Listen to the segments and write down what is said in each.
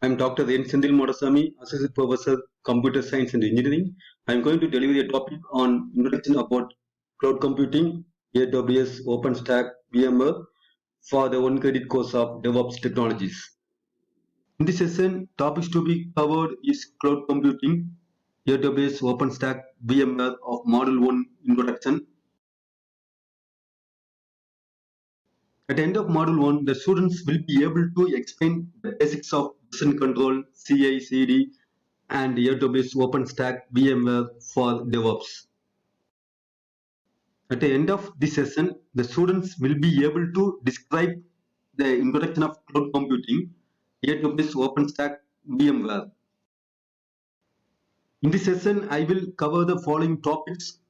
I am Dr. N.Senthil Madasamy, Associate Professor, Computer Science and Engineering. I am going to deliver a topic on introduction about cloud computing, AWS, OpenStack, VMware for the 1 credit course of Devops technologies. In this session, topics to be covered is cloud computing, AWS, OpenStack, VMware of Module 1 introduction. At the end of Module 1, the students will be able to explain the basics of version control, CI/CD, and AWS OpenStack VMware for DevOps. At the end of this session, the students will be able to describe the introduction of cloud computing, AWS OpenStack VMware. In this session, I will cover the following topics: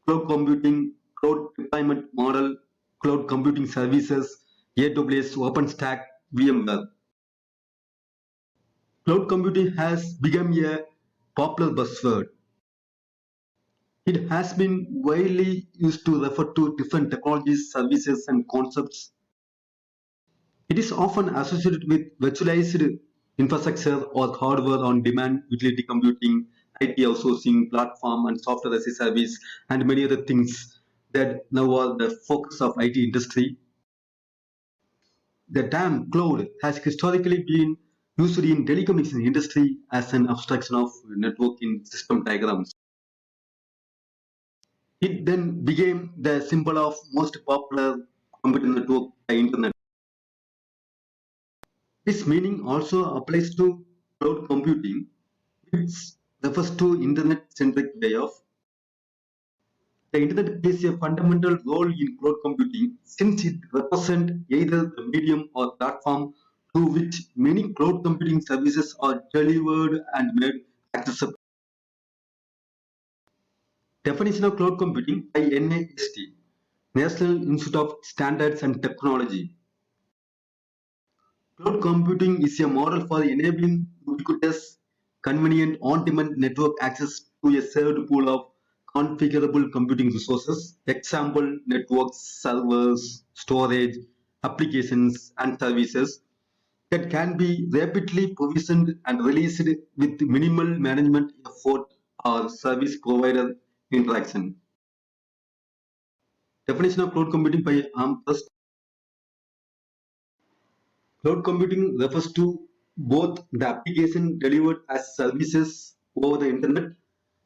cloud computing, cloud deployment model, cloud computing services, AWS OpenStack VMware. Cloud computing has become a popular buzzword. It has been widely used to refer to different technologies, services, and concepts. It is often associated with virtualized infrastructure or hardware on demand, utility computing, IT outsourcing, platform, and software as a service, and many other things that now are the focus of IT industry. The term cloud has historically been used in telecommunication industry as an abstraction of networking system diagrams. It then became the symbol of most popular computer network by internet. This meaning also applies to cloud computing, which refers to internet-centric way of. The internet plays a fundamental role in cloud computing since it represents either the medium or platform through which many cloud computing services are delivered and made accessible. Definition of cloud computing by NIST, National Institute of Standards and Technology. Cloud computing is a model for enabling ubiquitous, convenient, on-demand network access to a shared pool of configurable computing resources. Example, networks, servers, storage, applications, and services that can be rapidly provisioned and released with minimal management effort or service provider interaction. Definition of cloud computing by Armstrong. Cloud computing refers to both the application delivered as services over the internet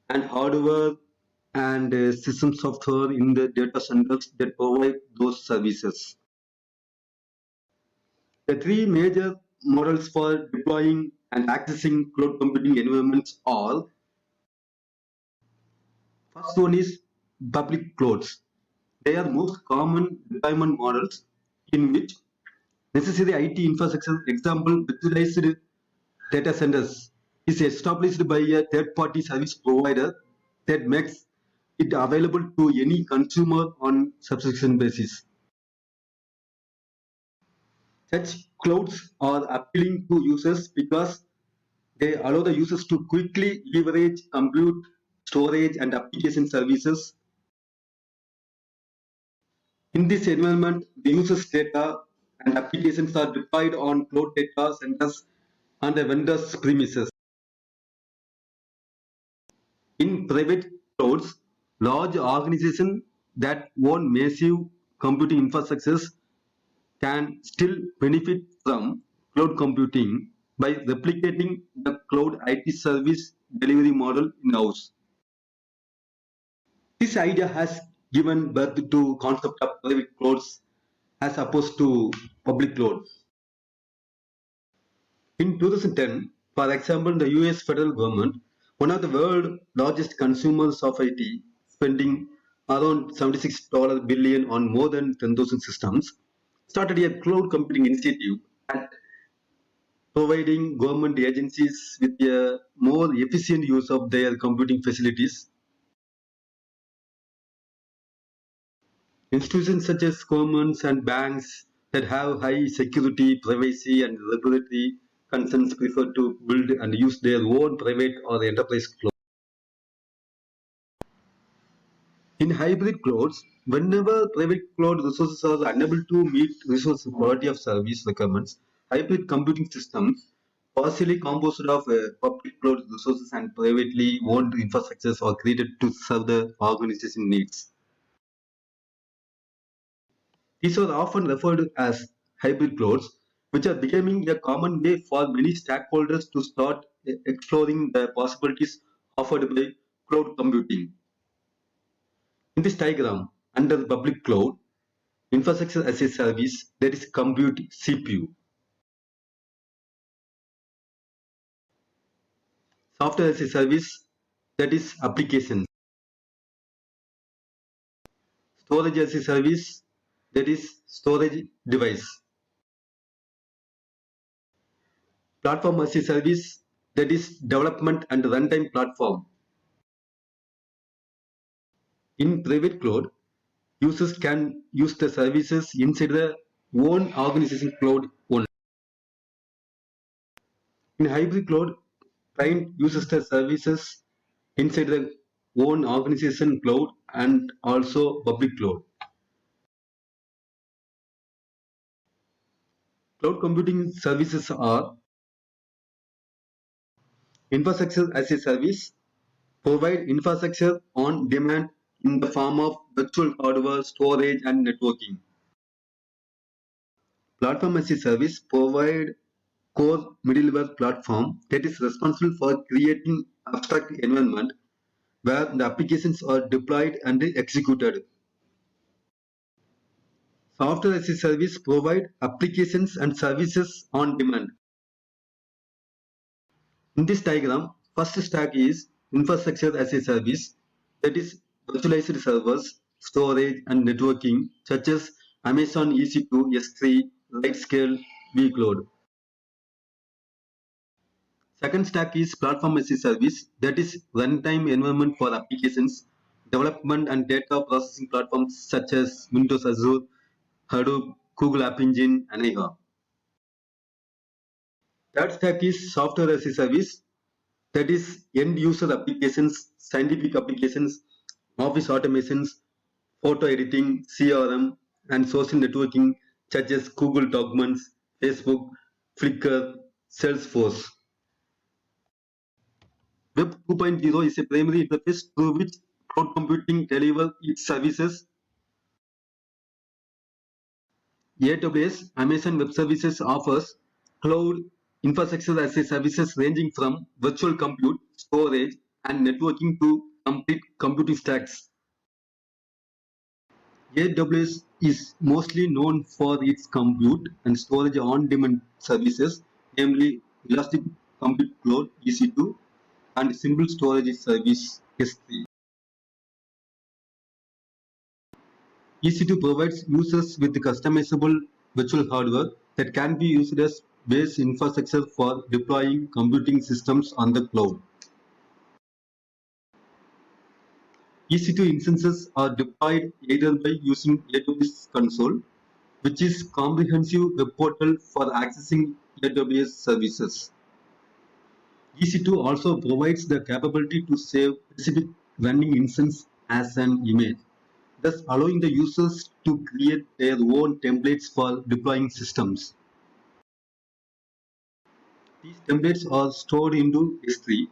and hardware and system software in the data centers that provide those services. The three major models for deploying and accessing cloud computing environments are: first one is public clouds. They are most common deployment models in which necessary IT infrastructure, example, virtualized data centers, is established by a third-party service provider that makes it available to any consumer on subscription basis. Such clouds are appealing to users because they allow the users to quickly leverage compute, storage, and application services. In this environment, the user's data and applications are deployed on cloud data centers on the vendor's premises. In private clouds, large organizations that own massive computing infrastructures can still benefit from cloud computing by replicating the cloud IT service delivery model in-house. This idea has given birth to concept of private clouds as opposed to public clouds. In 2010, for example, the US federal government, one of the world's largest consumers of IT, spending around $76 billion on more than 10,000 systems, started a cloud computing initiative and providing government agencies with a more efficient use of their computing facilities. Institutions such as governments and banks that have high security, privacy, and regulatory concerns prefer to build and use their own private or enterprise cloud. In hybrid clouds, whenever private cloud resources are unable to meet resource quality of service requirements, hybrid computing systems Partially composed of public cloud resources and privately owned infrastructures are created to serve the organization needs. These are often referred as hybrid clouds, which are becoming a common way for many stakeholders to start exploring the possibilities offered by cloud computing. In this diagram, under the public cloud, infrastructure as a service, that is compute CPU. Software as a service, that is application. Storage as a service, that is storage device. Platform as a service, that is development and runtime platform. In private cloud, users can use the services inside their own organization cloud only. In hybrid cloud, client uses the services inside their own organization cloud and also public cloud. Cloud computing services are infrastructure as a service, provide infrastructure on demand in the form of virtual hardware, storage, and networking. Platform as a service provide core middleware platform that is responsible for creating abstract environment where the applications are deployed and executed. Software as a service provide applications and services on demand. In this diagram, first stack is infrastructure as a service, that is virtualized servers, storage and networking such as Amazon EC2, S3, Lightscale, vCloud. Second stack is platform as a service, that is runtime environment for applications, development and data processing platforms such as Windows Azure, Hadoop, Google App Engine, and AI. Third stack is software as a service, that is end user applications, scientific applications, office automations, photo editing, CRM, and social networking such as Google Documents, Facebook, Flickr, Salesforce. Web 2.0 is a primary interface through which cloud computing delivers its services. AWS, Amazon Web Services offers cloud infrastructure as a services ranging from virtual compute, storage, and networking to complete computing stacks. AWS is mostly known for its compute and storage on-demand services, namely Elastic Compute Cloud (EC2) and Simple Storage Service (S3). EC2 provides users with customizable virtual hardware that can be used as base infrastructure for deploying computing systems on the cloud. EC2 instances are deployed either by using AWS Console, which is comprehensive web portal for accessing AWS services. EC2 also provides the capability to save specific running instance as an image, thus allowing the users to create their own templates for deploying systems. These templates are stored into S3,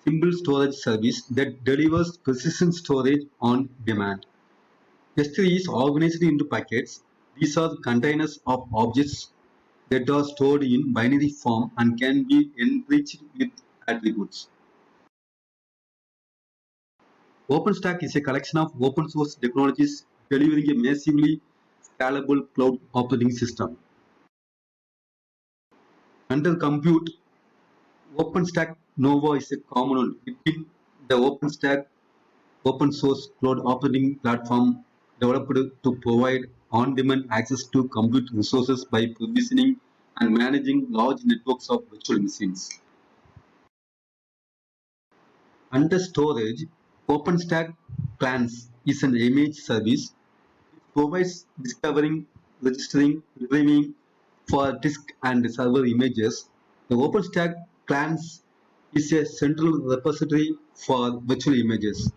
simple storage service that delivers persistent storage on demand. S3 is organized into packets. These are containers of objects that are stored in binary form and can be enriched with attributes. OpenStack is a collection of open source technologies delivering a massively scalable cloud operating system. Under compute, OpenStack Nova is a component within the OpenStack open source cloud operating platform developed to provide on-demand access to compute resources by provisioning and managing large networks of virtual machines. Under storage, OpenStack Plans is an image service. It provides discovering, registering, retrieving for disk and server images. The OpenStack Plans is a central repository for virtual images.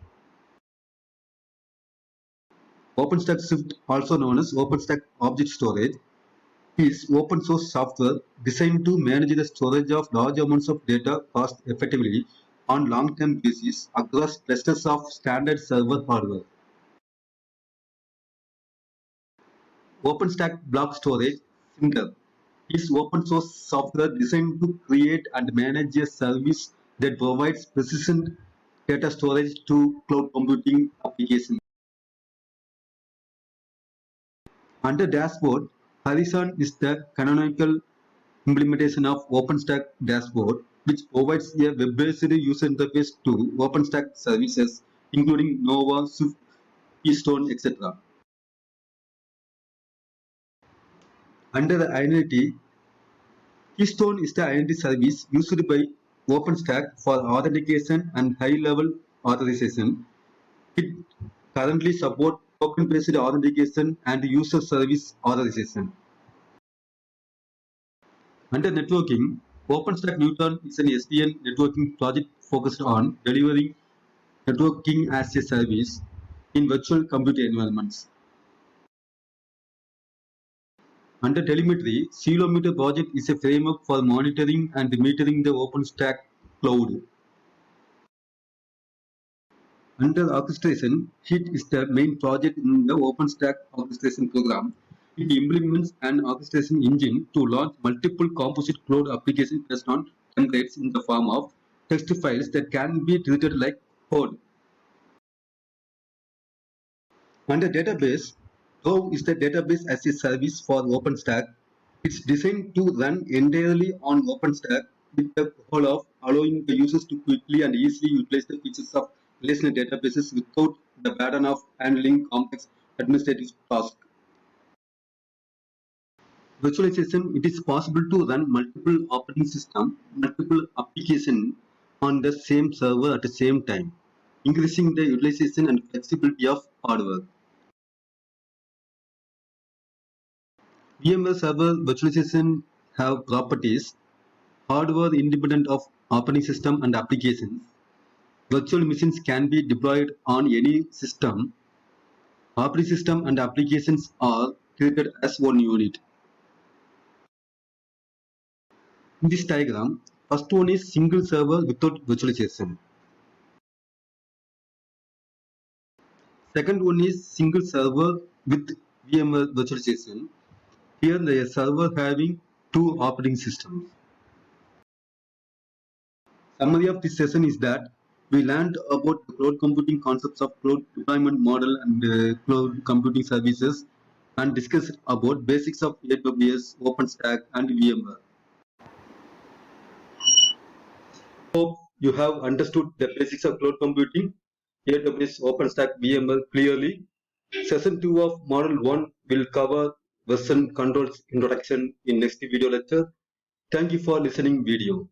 OpenStack Swift, also known as OpenStack Object Storage, is open source software designed to manage the storage of large amounts of data cost effectively on long-term basis across clusters of standard server hardware. OpenStack block storage Senthil is open source software designed to create and manage a service that provides persistent data storage to cloud computing applications. Under dashboard, Horizon is the canonical implementation of OpenStack dashboard, which provides a web-based user interface to OpenStack services, including Nova, Swift, Keystone, etc. Under the identity, Keystone is the identity service used by OpenStack for authentication and high-level authorization. It currently supports token-based authentication and user service authorization. Under networking, OpenStack Newton is an SDN networking project focused on delivering networking as a service in virtual computer environments. Under telemetry, Celometer project is a framework for monitoring and metering the OpenStack cloud. Under orchestration, HIT is the main project in the OpenStack orchestration program. It implements an orchestration engine to launch multiple composite cloud applications based on templates in the form of text files that can be treated like code. Under database, Go is the database as a service for OpenStack. It's designed to run entirely on OpenStack with the goal of allowing the users to quickly and easily utilize the features of relational databases without the burden of handling complex administrative tasks. Virtualization, it is possible to run multiple operating systems, multiple applications on the same server at the same time, increasing the utilization and flexibility of hardware. VMware Server Virtualization have properties hardware independent of operating system and applications. Virtual machines can be deployed on any system. Operating system and applications are treated as one unit. In this diagram, first one is single server without virtualization. Second one is single server with VMware virtualization. Here the server having two operating systems. Summary of this session is that we learned about the cloud computing concepts of cloud deployment model and cloud computing services and discussed about basics of AWS, OpenStack and VMware. Hope you have understood the basics of cloud computing, AWS, OpenStack, VMware clearly. Session 2 of Model 1 will cover version controls introduction in next video lecture. Thank you for listening video.